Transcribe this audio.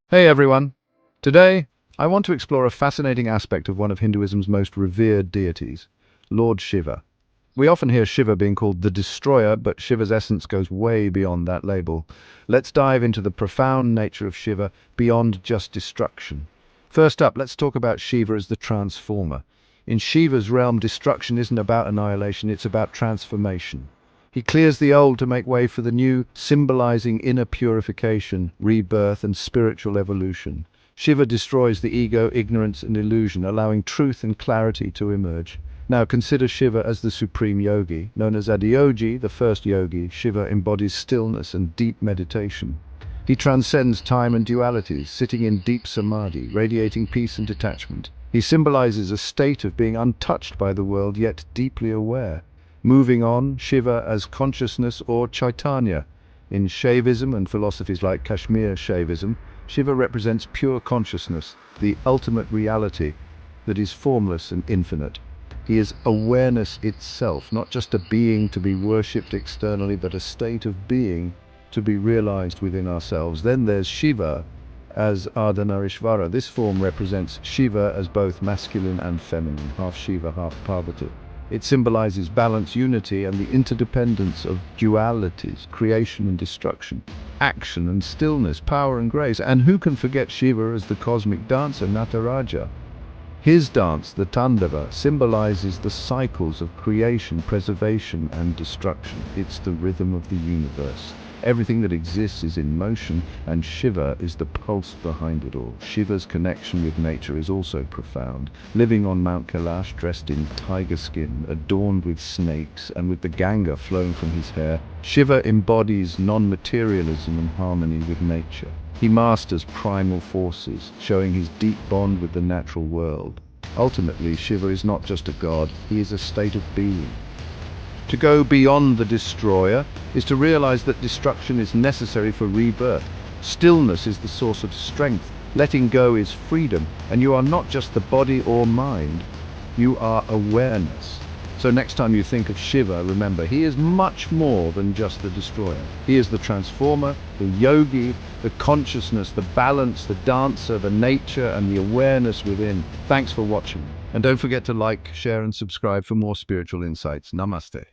Hey everyone! Today, I want to explore a fascinating aspect of one of Hinduism's most revered deities, Lord Shiva. We often hear Shiva being called the Destroyer, but Shiva's essence goes way beyond that label. Let's dive into the profound nature of Shiva beyond just destruction. First up, let's talk about Shiva as the Transformer. In Shiva's realm, destruction isn't about annihilation, it's about transformation. He clears the old to make way for the new, symbolizing inner purification, rebirth, and spiritual evolution. Shiva destroys the ego, ignorance, and illusion, allowing truth and clarity to emerge. Now consider Shiva as the supreme yogi. Known as Adiyogi, the first yogi, Shiva embodies stillness and deep meditation. He transcends time and dualities, sitting in deep samadhi, radiating peace and detachment. He symbolizes a state of being untouched by the world, yet deeply aware. Moving on, Shiva as consciousness or Chaitanya. In Shaivism and philosophies like Kashmir Shaivism, Shiva represents pure consciousness, the ultimate reality that is formless and infinite. He is awareness itself, not just a being to be worshipped externally, but a state of being to be realized within ourselves. Then there's Shiva as Ardhanarishvara. This form represents Shiva as both masculine and feminine, half Shiva, half Parvati. It symbolizes balance, unity, and the interdependence of dualities, creation and destruction, action and stillness, power and grace. And who can forget Shiva as the cosmic dancer, Nataraja? His dance, the Tandava, symbolizes the cycles of creation, preservation, and destruction. It's the rhythm of the universe. Everything that exists is in motion, and Shiva is the pulse behind it all. Shiva's connection with nature is also profound. Living on Mount Kailash, dressed in tiger skin, adorned with snakes, and with the Ganga flowing from his hair, Shiva embodies non-materialism and harmony with nature. He masters primal forces, showing his deep bond with the natural world. Ultimately, Shiva is not just a god, he is a state of being. To go beyond the destroyer is to realize that destruction is necessary for rebirth. Stillness is the source of strength. Letting go is freedom, and you are not just the body or mind, you are awareness. So next time you think of Shiva, remember, he is much more than just the destroyer. He is the transformer, the yogi, the consciousness, the balance, the dancer, the nature, and the awareness within. Thanks for watching. And don't forget to like, share, and subscribe for more spiritual insights. Namaste.